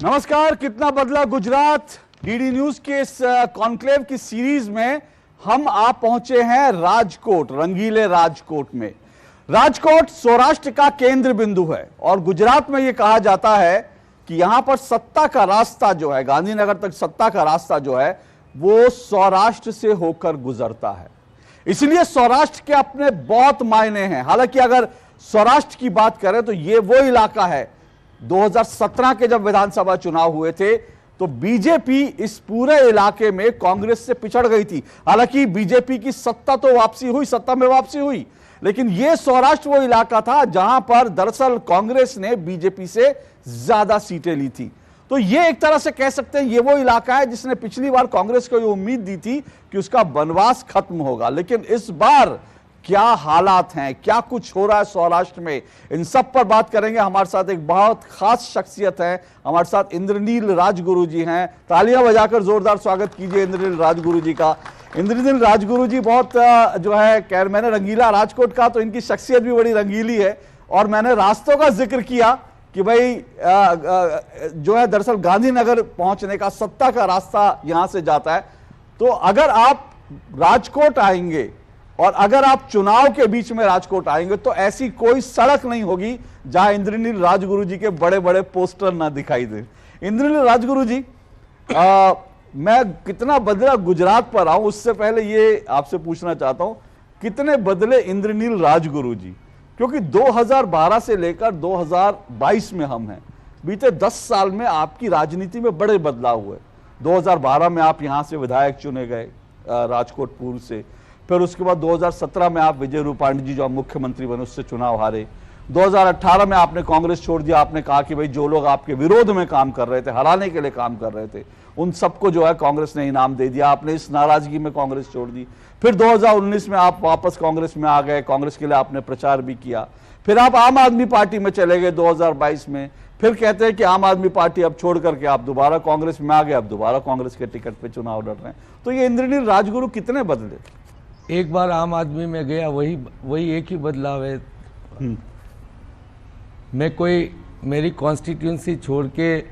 नमस्कार। कितना बदला गुजरात डीडी न्यूज के इस कॉन्क्लेव की सीरीज में हम आप पहुंचे हैं राजकोट, रंगीले राजकोट में। राजकोट सौराष्ट्र का केंद्र बिंदु है और गुजरात में यह कहा जाता है कि यहां पर सत्ता का रास्ता जो है, गांधीनगर तक सत्ता का रास्ता जो है वो सौराष्ट्र से होकर गुजरता है। इसलिए सौराष्ट्र के अपने बहुत मायने हैं। हालांकि अगर सौराष्ट्र की बात करें तो यह वो इलाका है, 2017 के जब विधानसभा चुनाव हुए थे तो बीजेपी इस पूरे इलाके में कांग्रेस से पिछड़ गई थी। हालांकि बीजेपी की सत्ता में वापसी हुई, लेकिन यह सौराष्ट्र वो इलाका था जहां पर दरअसल कांग्रेस ने बीजेपी से ज्यादा सीटें ली थी। तो यह एक तरह से कह सकते हैं ये वो इलाका है जिसने पिछली बार कांग्रेस को ये उम्मीद दी थी कि उसका वनवास खत्म होगा। लेकिन इस बार क्या हालात हैं, क्या कुछ हो रहा है सौराष्ट्र में, इन सब पर बात करेंगे। हमारे साथ एक बहुत खास शख्सियत है, हमारे साथ इंद्रनील राजगुरु जी हैं। तालियां बजाकर जोरदार स्वागत कीजिए इंद्रनील राजगुरु जी का। इंद्रनील राजगुरु जी बहुत जो है, मैंने रंगीला राजकोट का, तो इनकी शख्सियत भी बड़ी रंगीली है। और मैंने रास्तों का जिक्र किया कि भाई जो है दरअसल गांधीनगर पहुंचने का सत्ता का रास्ता यहां से जाता है। तो अगर आप राजकोट आएंगे और अगर आप चुनाव के बीच में राजकोट आएंगे तो ऐसी कोई सड़क नहीं होगी जहां इंद्रनील राजगुरु जी के बड़े बड़े पोस्टर ना दिखाई दे। इंद्रनील राजगुरु जी, मैं कितना बदला गुजरात पर आऊं उससे पहले ये आपसे पूछना चाहता हूं, कितने बदले इंद्रनील राजगुरु जी? क्योंकि 2012 से लेकर 2022 में हम हैं। बीते 10 साल में आपकी राजनीति में बड़े बदलाव हुए। 2012 में आप यहां से विधायक चुने गए राजकोट पूर्व से, फिर उसके बाद 2017 में आप विजय रूपाणी जी जो मुख्यमंत्री बने उससे चुनाव हारे। 2018 में आपने कांग्रेस छोड़ दिया। आपने कहा कि भाई जो लोग आपके विरोध में काम कर रहे थे, हराने के लिए काम कर रहे थे, उन सबको जो है कांग्रेस ने इनाम दे दिया। आपने इस नाराजगी में कांग्रेस छोड़ दी। फिर 2019 में आप वापस कांग्रेस में आ गए, कांग्रेस के लिए आपने प्रचार भी किया। फिर आप आम आदमी पार्टी में चले गए 2022 में। फिर कहते हैं कि आम आदमी पार्टी अब छोड़ करके आप दोबारा कांग्रेस में आ गए, अब दोबारा कांग्रेस के टिकट पे चुनाव लड़ रहे हैं। तो ये इंद्रनील राजगुरु कितने बदले? एक बार आम आदमी में गया, वही एक ही बदलाव है। मेरी कॉन्स्टिट्यूंसी छोड़ के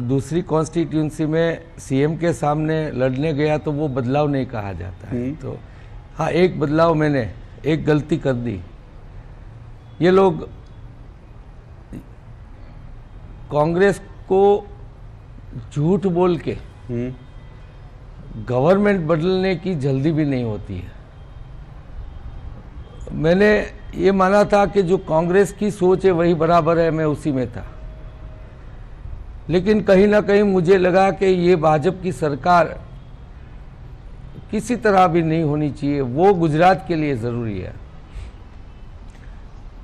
दूसरी कॉन्स्टिट्यूंसी में सीएम के सामने लड़ने गया तो वो बदलाव नहीं कहा जाता है। तो हाँ, एक बदलाव, मैंने एक गलती कर दी। ये लोग कांग्रेस को झूठ बोल के गवर्नमेंट बदलने की जल्दी भी नहीं होती है। मैंने ये माना था कि जो कांग्रेस की सोच है वही बराबर है, मैं उसी में था। लेकिन कहीं ना कहीं मुझे लगा कि ये भाजपा की सरकार किसी तरह भी नहीं होनी चाहिए, वो गुजरात के लिए ज़रूरी है।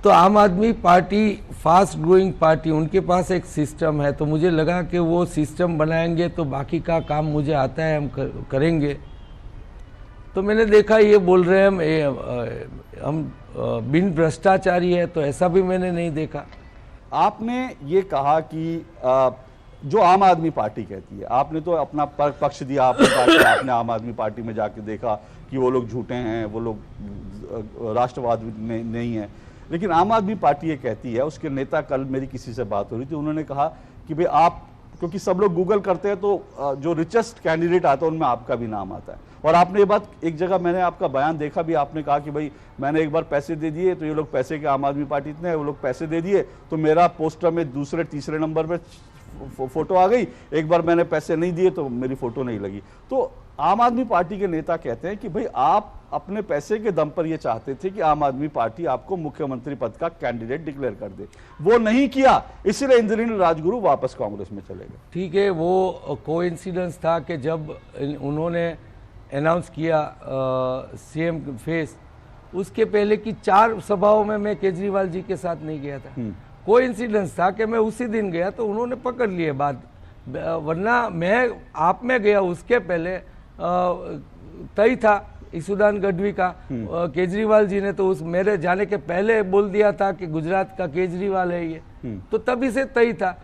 तो आम आदमी पार्टी फास्ट ग्रोइंग पार्टी, उनके पास एक सिस्टम है, तो मुझे लगा कि वो सिस्टम बनाएंगे तो बाकी का काम मुझे आता है, हम करेंगे। तो मैंने देखा ये बोल रहे हैं हम बिन भ्रष्टाचारी है, तो ऐसा भी मैंने नहीं देखा। आपने ये कहा कि जो आम आदमी पार्टी कहती है, आपने तो अपना पक्ष दिया, आपने आम आदमी पार्टी में जाके देखा कि वो लोग झूठे हैं, वो लोग राष्ट्रवादी नहीं है। लेकिन आम आदमी पार्टी ये कहती है, उसके नेता, कल मेरी किसी से बात हो रही थी, उन्होंने कहा कि भाई आप, क्योंकि सब लोग गूगल करते हैं तो जो रिचेस्ट कैंडिडेट आता है उनमें आपका भी नाम आता है। और आपने ये बात, एक जगह मैंने आपका बयान देखा भी, आपने कहा कि भाई मैंने एक बार पैसे दे दिए तो ये लोग पैसे के, आम आदमी पार्टी इतने, वो लोग पैसे दे दिए तो मेरा पोस्टर में दूसरे तीसरे नंबर पे फोटो आ गई। एक बार मैंने पैसे नहीं दिए तो मेरी फोटो नहीं लगी। तो आम आदमी पार्टी के नेता कहते हैं कि भाई आप अपने पैसे के दम पर ये चाहते थे कि आम आदमी पार्टी आपको मुख्यमंत्री पद का कैंडिडेट डिक्लेयर कर दे, वो नहीं किया, इसलिए इंद्रनील राजगुरु वापस कांग्रेस में चले गए। ठीक है, वो कोइंसिडेंस था कि जब उन्होंने अनाउंस किया सीएम फेस, उसके पहले की 4 सभाओं में मैं केजरीवाल जी के साथ नहीं गया था। कोइंसिडेंस था कि मैं उसी दिन गया तो उन्होंने पकड़ लिए बात, वरना मैं आप में गया उसके पहले तय था ईसुदान गढ़वी का। केजरीवाल जी ने तो उस मेरे जाने के पहले बोल दिया था कि गुजरात का केजरीवाल है ये, तो तभी से तय था।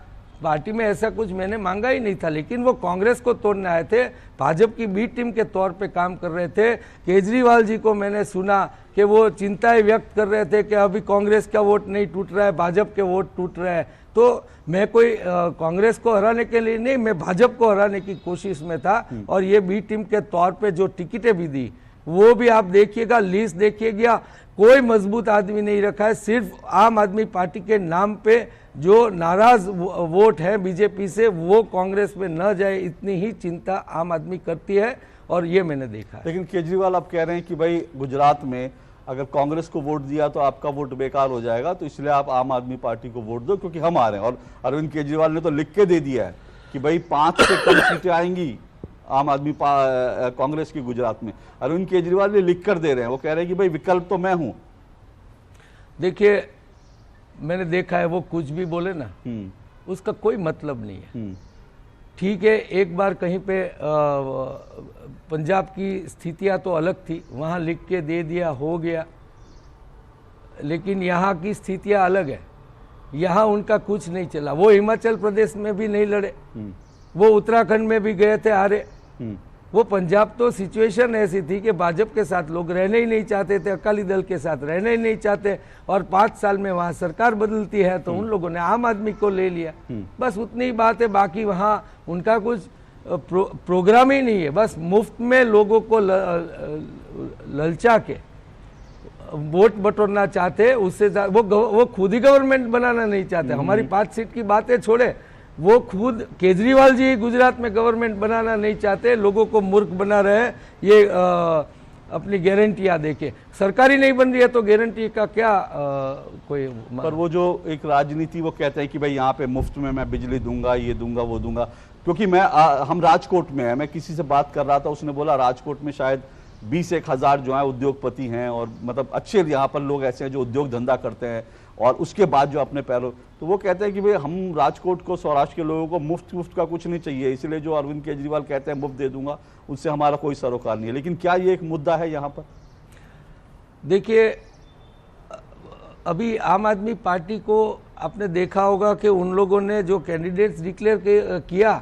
पार्टी में ऐसा कुछ मैंने मांगा ही नहीं था, लेकिन वो कांग्रेस को तोड़ने आए थे, भाजपा की बी टीम के तौर पे काम कर रहे थे। केजरीवाल जी को मैंने सुना कि वो चिंताएं व्यक्त कर रहे थे कि अभी कांग्रेस का वोट नहीं टूट रहा है, भाजपा के वोट टूट रहे हैं। तो मैं कोई कांग्रेस को हराने के लिए नहीं, मैं भाजपा को हराने की कोशिश में था। और ये बी टीम के तौर पे जो टिकटें भी दी वो भी आप देखिएगा, लिस्ट देखिएगा, कोई मजबूत आदमी नहीं रखा है। सिर्फ आम आदमी पार्टी के नाम पे जो नाराज वोट है बीजेपी से, वो कांग्रेस में न जाए इतनी ही चिंता आम आदमी करती है, और ये मैंने देखा है। लेकिन केजरीवाल आप कह रहे हैं कि भाई गुजरात में अगर कांग्रेस को वोट दिया तो आपका वोट बेकार हो जाएगा, तो इसलिए आप आम आदमी पार्टी को वोट दो क्योंकि हम आ रहे हैं। और अरविंद केजरीवाल ने तो लिख के दे दिया है कि भाई 5 से कम सीटें आएंगी आम आदमी कांग्रेस की गुजरात में। अरविंद केजरीवाल ने लिख कर दे रहे हैं, वो कह रहे हैं कि भाई विकल्प तो मैं हूं। देखिए, मैंने देखा है वो कुछ भी बोले ना, उसका कोई मतलब नहीं है। ठीक है, एक बार कहीं पे पंजाब की स्थितियां तो अलग थी, वहां लिख के दे दिया, हो गया। लेकिन यहाँ की स्थितियां अलग है, यहाँ उनका कुछ नहीं चला। वो हिमाचल प्रदेश में भी नहीं लड़े, वो उत्तराखंड में भी गए थे, हारे। वो पंजाब तो सिचुएशन ऐसी थी कि भाजपा के साथ लोग रहने ही नहीं चाहते थे, अकाली दल के साथ रहने ही नहीं चाहते, और 5 साल में वहां सरकार बदलती है तो उन लोगों ने आम आदमी को ले लिया। बस उतनी ही बात है, बाकी वहां उनका कुछ प्रोग्राम ही नहीं है। बस मुफ्त में लोगों को ललचा के वोट बटोरना चाहते, उससे वो खुद ही गवर्नमेंट बनाना नहीं चाहते। हमारी 5 सीट की बातें छोड़े, वो खुद केजरीवाल जी गुजरात में गवर्नमेंट बनाना नहीं चाहते, लोगों को मूर्ख बना रहे। ये अपनी गारंटियां देके सरकारी नहीं बन रही है तो गारंटी का क्या कोई। पर वो जो एक राजनीति, वो कहते हैं कि भाई यहाँ पे मुफ्त में मैं बिजली दूंगा, ये दूंगा, वो दूंगा। क्योंकि हम राजकोट में है, मैं किसी से बात कर रहा था, उसने बोला राजकोट में शायद 20-1 हजार जो है उद्योगपति हैं, और मतलब अच्छे यहाँ पर लोग ऐसे हैं जो उद्योग धंधा करते हैं, और उसके बाद जो अपने पैरों। तो वो कहते हैं कि भाई हम राजकोट को, सौराष्ट्र के लोगों को मुफ्त का कुछ नहीं चाहिए, इसलिए जो अरविंद केजरीवाल कहते हैं मुफ्त दे दूंगा, उससे हमारा कोई सरोकार नहीं है। लेकिन क्या ये एक मुद्दा है यहाँ पर? देखिए, अभी आम आदमी पार्टी को आपने देखा होगा कि उन लोगों ने जो कैंडिडेट्स डिक्लेयर किया,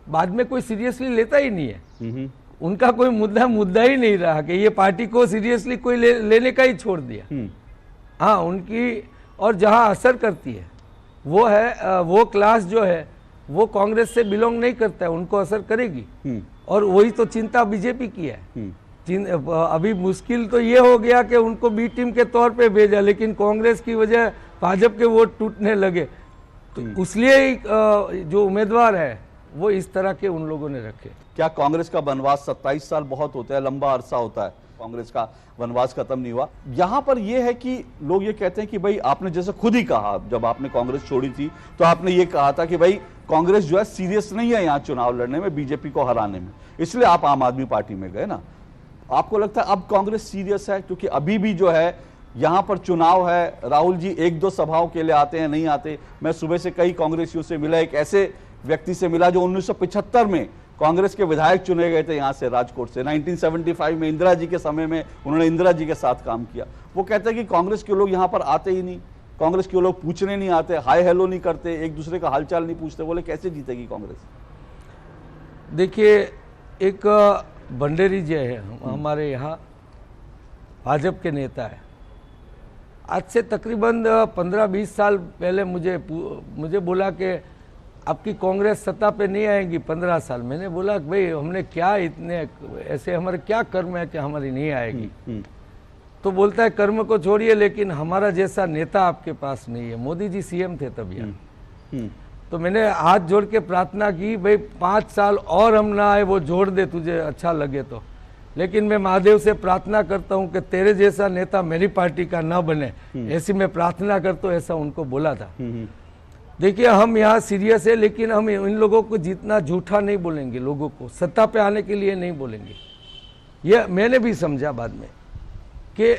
बाद में कोई सीरियसली लेता ही नहीं है। उनका कोई मुद्दा ही नहीं रहा कि ये पार्टी को सीरियसली कोई लेने का ही छोड़ दिया। हाँ, उनकी और जहां असर करती है वो है, वो क्लास जो है वो कांग्रेस से बिलोंग नहीं करता है, उनको असर करेगी। और वही तो चिंता बीजेपी की है। अभी मुश्किल तो ये हो गया कि उनको बी टीम के तौर पे भेजा, लेकिन कांग्रेस की वजह भाजपा के वोट टूटने लगे, तो इसलिए जो उम्मीदवार है वो इस तरह के उन लोगों ने रखे। क्या कांग्रेस का वनवास 27 साल बहुत होता है, लंबा अरसा होता है, कांग्रेस का वनवास खत्म नहीं हुआ। यहां पर यह है कि लोग ये कहते हैं कि भाई आपने जैसे खुद ही कहा, जब आपने कांग्रेस छोड़ी थी तो आपने ये कहा था कि भाई कांग्रेस जो है सीरियस नहीं है यहाँ चुनाव लड़ने में, बीजेपी को हराने में, इसलिए आप आम आदमी पार्टी में गए ना। आपको लगता है अब कांग्रेस सीरियस है? क्योंकि अभी भी जो है यहां पर चुनाव है, राहुल जी 1-2 सभाओं के लिए आते हैं, नहीं आते। मैं सुबह से कई कांग्रेसियों से मिला, एक ऐसे व्यक्ति से मिला जो 1975 में कांग्रेस के विधायक चुने गए थे यहां से, राजकोट से। 1975 में इंदिरा जी के समय में उन्होंने इंदिरा जी के साथ काम किया। वो कहते हैं कि कांग्रेस के लोग यहां पर आते ही नहीं, कांग्रेस के लोग पूछने नहीं आते, हाय हेलो नहीं करते, एक दूसरे का हालचाल नहीं पूछते। बोले कैसे जीतेगी कांग्रेस? देखिए, एक भंडेरी जी है हमारे यहाँ, भाजपा के नेता है। आज से तकरीबन 15-20 साल पहले मुझे बोला कि आपकी कांग्रेस सत्ता पे नहीं आएगी 15 साल। मैंने बोला भाई हमने क्या इतने ऐसे, हमारे क्या कर्म है कि हमारी नहीं आएगी? तो बोलता है कर्म को छोड़िए, लेकिन हमारा जैसा नेता आपके पास नहीं है। मोदी जी सीएम थे तब यहाँ। तो मैंने हाथ जोड़ के प्रार्थना की, भाई 5 साल और हम ना आए, वो जोड़ दे तुझे अच्छा लगे तो। लेकिन मैं महादेव से प्रार्थना करता हूँ कि तेरे जैसा नेता मेरी पार्टी का ना बने, ऐसी मैं प्रार्थना करता हूँ, ऐसा उनको बोला था। देखिए, हम यहाँ सीरियस है, लेकिन हम इन लोगों को जितना झूठा नहीं बोलेंगे, लोगों को सत्ता पे आने के लिए नहीं बोलेंगे। ये मैंने भी समझा बाद में कि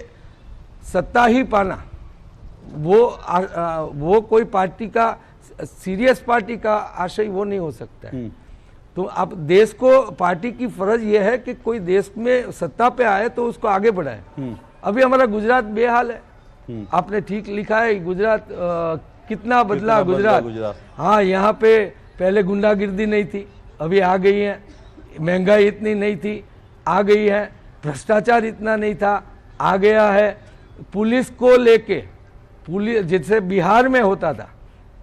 सत्ता ही पाना वो कोई पार्टी का, सीरियस पार्टी का आशय वो नहीं हो सकता है। तो अब देश को, पार्टी की फर्ज ये है कि कोई देश में सत्ता पे आए तो उसको आगे बढ़ाए। अभी हमारा गुजरात बेहाल है, आपने ठीक लिखा है, गुजरात कितना बदला गुजरात। हाँ, यहाँ पे पहले गुंडागिर्दी नहीं थी, अभी आ गई है। महंगाई इतनी नहीं थी, आ गई है। भ्रष्टाचार इतना नहीं था, आ गया है। पुलिस को लेके, पुलिस जैसे बिहार में होता था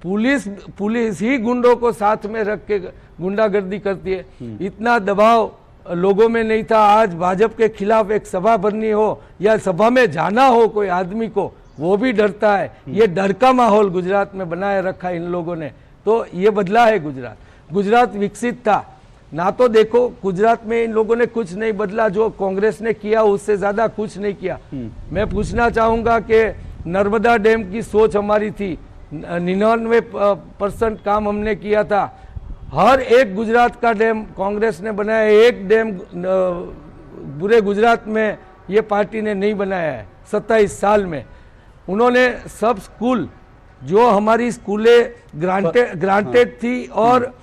पुलिस ही गुंडों को साथ में रख के गुंडागर्दी करती है। इतना दबाव लोगों में नहीं था। आज भाजपा के खिलाफ एक सभा भरनी हो या सभा में जाना हो कोई आदमी को, वो भी डरता है। ये डर का माहौल गुजरात में बनाए रखा इन लोगों ने, तो ये बदला है गुजरात। गुजरात विकसित था ना, तो देखो गुजरात में इन लोगों ने कुछ नहीं बदला, जो कांग्रेस ने किया उससे ज्यादा कुछ नहीं किया। मैं पूछना चाहूंगा कि नर्मदा डैम की सोच हमारी थी, 99% काम हमने किया था। हर एक गुजरात का डैम कांग्रेस ने बनाया, एक डैम पूरे गुजरात में ये पार्टी ने नहीं बनाया है 27 साल में। उन्होंने सब स्कूल, जो हमारी स्कूलें ग्रांटेड थी और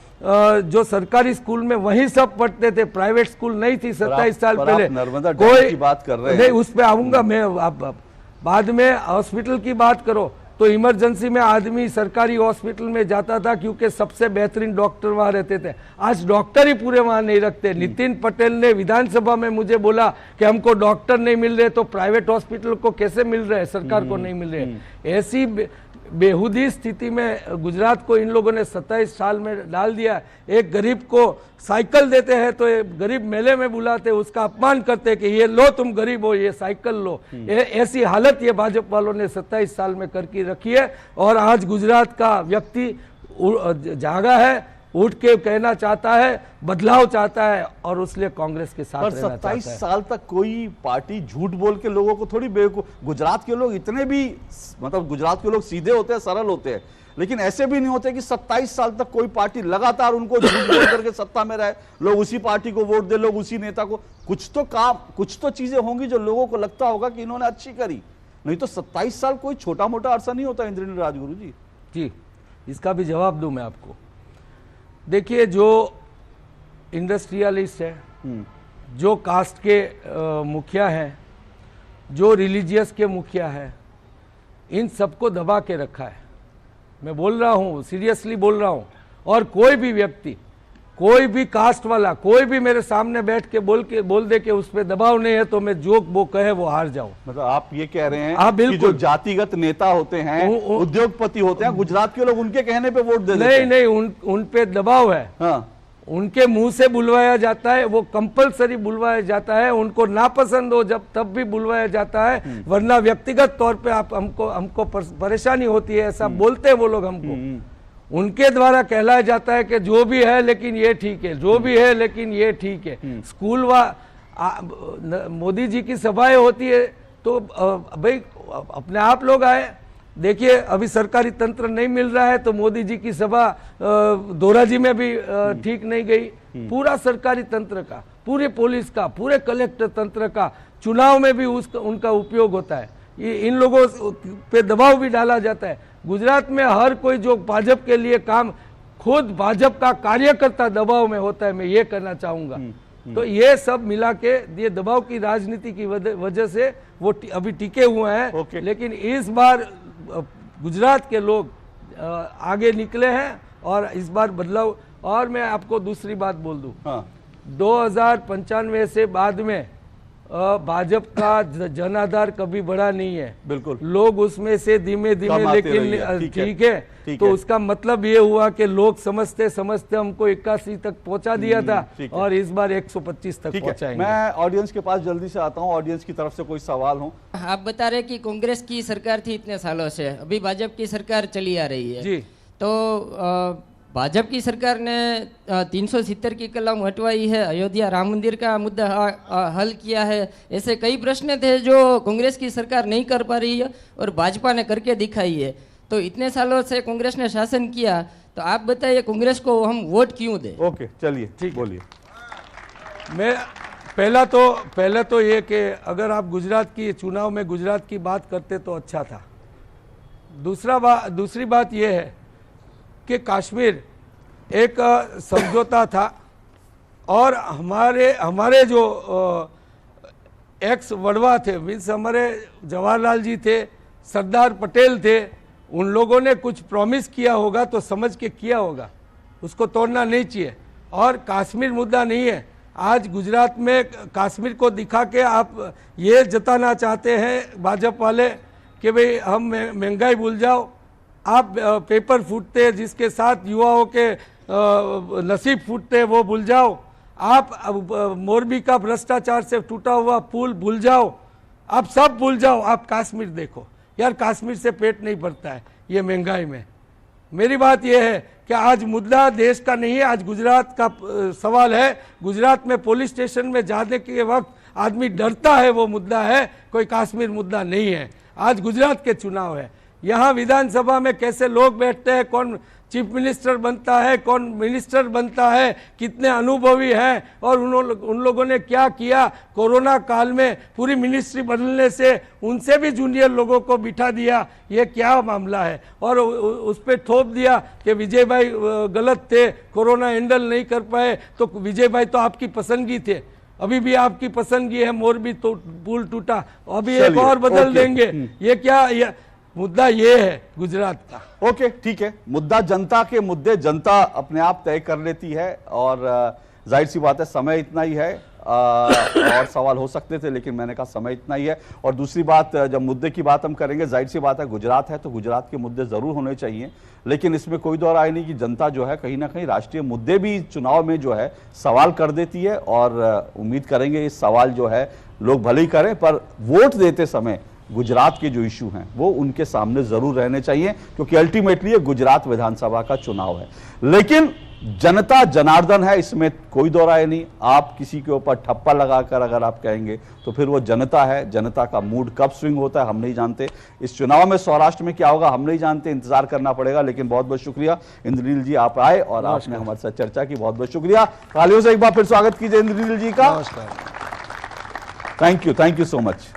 जो सरकारी स्कूल में वहीं सब पढ़ते थे, प्राइवेट स्कूल नहीं थी 27 साल पहले। नर्मदा डैम की बात कर रहे हैं, नहीं उस पे आऊंगा मैं। आप बाद में हॉस्पिटल की बात करो तो इमरजेंसी में आदमी सरकारी हॉस्पिटल में जाता था क्योंकि सबसे बेहतरीन डॉक्टर वहां रहते थे। आज डॉक्टर ही पूरे वहां नहीं रखते। नितिन पटेल ने विधानसभा में मुझे बोला कि हमको डॉक्टर नहीं मिल रहे, तो प्राइवेट हॉस्पिटल को कैसे मिल रहे हैं, सरकार को नहीं मिल रहे। ऐसी बेहूदी स्थिति में गुजरात को इन लोगों ने 27 साल में डाल दिया। एक गरीब को साइकिल देते हैं तो गरीब मेले में बुलाते, उसका अपमान करते कि ये लो तुम गरीब हो, ये साइकिल लो। ऐसी हालत ये भाजपा वालों ने 27 साल में करके रखी है। और आज गुजरात का व्यक्ति जागा है, उठ के कहना चाहता है, बदलाव चाहता है और उसलिए कांग्रेस के साथ रहना चाहता है। 27 साल तक कोई पार्टी झूठ बोल के लोगों को थोड़ी बेवकूफ, गुजरात के लोग इतने भी, मतलब गुजरात के लोग सीधे होते हैं, सरल होते हैं, लेकिन ऐसे भी नहीं होते कि 27 साल तक कोई पार्टी लगातार उनको झूठ बोल करके सत्ता में रहे, लोग उसी पार्टी को वोट दे, लोग उसी नेता को। कुछ तो काम, कुछ तो चीजें होंगी जो लोगों को लगता होगा कि इन्होंने अच्छी करी, नहीं तो 27 साल कोई छोटा मोटा अरसा नहीं होता। इंद्रनील राजगुरु जी, इसका भी जवाब दूं मैं आपको। देखिए, जो इंडस्ट्रियलिस्ट है, जो कास्ट के मुखिया हैं, जो रिलीजियस के मुखिया है, इन सबको दबा के रखा है। मैं बोल रहा हूँ, सीरियसली बोल रहा हूँ। और कोई भी व्यक्ति, कोई भी कास्ट वाला, कोई भी मेरे सामने बैठ के बोल दे कि उस पर दबाव नहीं है, तो मैं जो वो कहे वो हार जाऊं। मतलब आप ये कह रहे हैं कि जो जातिगत नेता होते हैं, उद्योगपति होते हैं, गुजरात के लोग उनके कहने पे वोट दे देते हैं? नहीं, उन पे दबाव है। हाँ। उनके मुंह से बुलवाया जाता है, वो कंपलसरी बुलवाया जाता है। उनको नापसंद हो जब तब भी बुलवाया जाता है, वरना व्यक्तिगत तौर पे आप हमको परेशानी होती है, ऐसा बोलते हैं वो लोग हमको। उनके द्वारा कहलाया जाता है कि जो भी है लेकिन ये ठीक है, जो भी है लेकिन ये ठीक है। स्कूल मोदी जी की सभाएं होती है तो भाई अपने आप लोग आए। देखिए, अभी सरकारी तंत्र नहीं मिल रहा है तो मोदी जी की सभा दोराजी में भी ठीक नहीं गई। पूरा सरकारी तंत्र का, पूरे पुलिस का, पूरे कलेक्टर तंत्र का चुनाव में भी उनका उपयोग होता है। ये इन लोगों पे दबाव भी डाला जाता है। गुजरात में हर कोई जो भाजपा के लिए काम, खुद भाजपा का कार्यकर्ता दबाव में होता है, मैं ये कहना चाहूंगा। तो ये सब मिला के ये दबाव की राजनीति की वजह से वो अभी टिके हुए हैं। लेकिन इस बार गुजरात के लोग आगे निकले हैं और इस बार बदलाव। और मैं आपको दूसरी बात बोल दूं, 2095 से बाद में भाजपा का जनाधार कभी बढ़ा नहीं है। बिल्कुल, लोग उसमें से धीमे धीमे, लेकिन ठीक है, तो उसका मतलब ये हुआ कि लोग समझते समझते हमको 81 तक पहुंचा दिया था और इस बार 125 तक पहुंचाएंगे। मैं ऑडियंस के पास जल्दी से आता हूं, ऑडियंस की तरफ से कोई सवाल हो? आप बता रहे कि कांग्रेस की सरकार थी इतने सालों से, अभी भाजपा की सरकार चली आ रही है जी, तो भाजपा की सरकार ने 370 की कलम हटवाई है, अयोध्या राम मंदिर का मुद्दा हल किया है। ऐसे कई प्रश्न थे जो कांग्रेस की सरकार नहीं कर पा रही है और भाजपा ने करके दिखाई है। तो इतने सालों से कांग्रेस ने शासन किया, तो आप बताइए कांग्रेस को हम वोट क्यों दें? ओके, चलिए, ठीक, बोलिए। मैं पहला तो ये कि अगर आप गुजरात की चुनाव में गुजरात की बात करते तो अच्छा था। दूसरी बात यह है कि कश्मीर एक समझौता था और हमारे जो एक्स वड़वा थे, मीन्स हमारे जवाहरलाल जी थे, सरदार पटेल थे, उन लोगों ने कुछ प्रॉमिस किया होगा तो समझ के किया होगा, उसको तोड़ना नहीं चाहिए। और कश्मीर मुद्दा नहीं है। आज गुजरात में कश्मीर को दिखा के आप ये जताना चाहते हैं भाजपा वाले कि भाई हम महंगाई भूल जाओ, आप पेपर फूटते जिसके साथ युवाओं के नसीब फूटते वो भूल जाओ। आप मोरबी का भ्रष्टाचार से टूटा हुआ पुल भूल जाओ, आप सब भूल जाओ। आप कश्मीर देखो यार, कश्मीर से पेट नहीं भरता है ये महंगाई में। मेरी बात यह है कि आज मुद्दा देश का नहीं है, आज गुजरात का सवाल है। गुजरात में पुलिस स्टेशन में जाने के वक्त आदमी डरता है, वो मुद्दा है, कोई कश्मीर मुद्दा नहीं है। आज गुजरात के चुनाव है, यहाँ विधानसभा में कैसे लोग बैठते हैं, कौन चीफ मिनिस्टर बनता है, कौन मिनिस्टर बनता है, कितने अनुभवी हैं और उन लोगों ने क्या किया। कोरोना काल में पूरी मिनिस्ट्री बदलने से उनसे भी जूनियर लोगों को बिठा दिया, ये क्या मामला है। और उस पर थोप दिया कि विजय भाई गलत थे, कोरोना हैंडल नहीं कर पाए। तो विजय भाई तो आपकी पसंदगी थे, अभी भी आपकी पसंदगी है। मोरबी तो पुल टूटा, अभी एक और बदल देंगे। ये क्या मुद्दा ये है गुजरात का। ओके, ठीक है। मुद्दा जनता के मुद्दे जनता अपने आप तय कर लेती है और जाहिर सी बात है समय इतना ही है। और सवाल हो सकते थे लेकिन मैंने कहा समय इतना ही है। और दूसरी बात, जब मुद्दे की बात हम करेंगे, जाहिर सी बात है गुजरात है तो गुजरात के मुद्दे जरूर होने चाहिए, लेकिन इसमें कोई दो राय नहीं कि जनता जो है कहीं ना कहीं राष्ट्रीय मुद्दे भी चुनाव में जो है सवाल कर देती है। और उम्मीद करेंगे इस सवाल जो है लोग भले ही करें, पर वोट देते समय गुजरात के जो इशू हैं वो उनके सामने जरूर रहने चाहिए, क्योंकि अल्टीमेटली ये गुजरात विधानसभा का चुनाव है। लेकिन जनता जनार्दन है, इसमें कोई दो राय नहीं। आप किसी के ऊपर ठप्पा लगाकर अगर आप कहेंगे तो फिर वो जनता है। जनता का मूड कब स्विंग होता है हम नहीं जानते। इस चुनाव में सौराष्ट्र में क्या होगा हम नहीं जानते, इंतजार करना पड़ेगा। लेकिन बहुत बहुत शुक्रिया इंद्रनील जी, आप आए और आपने हमारे साथ चर्चा की, बहुत बहुत शुक्रिया। तालियों से एक बार फिर स्वागत कीजिए इंद्रनील जी का। नमस्कार। Thank you so much.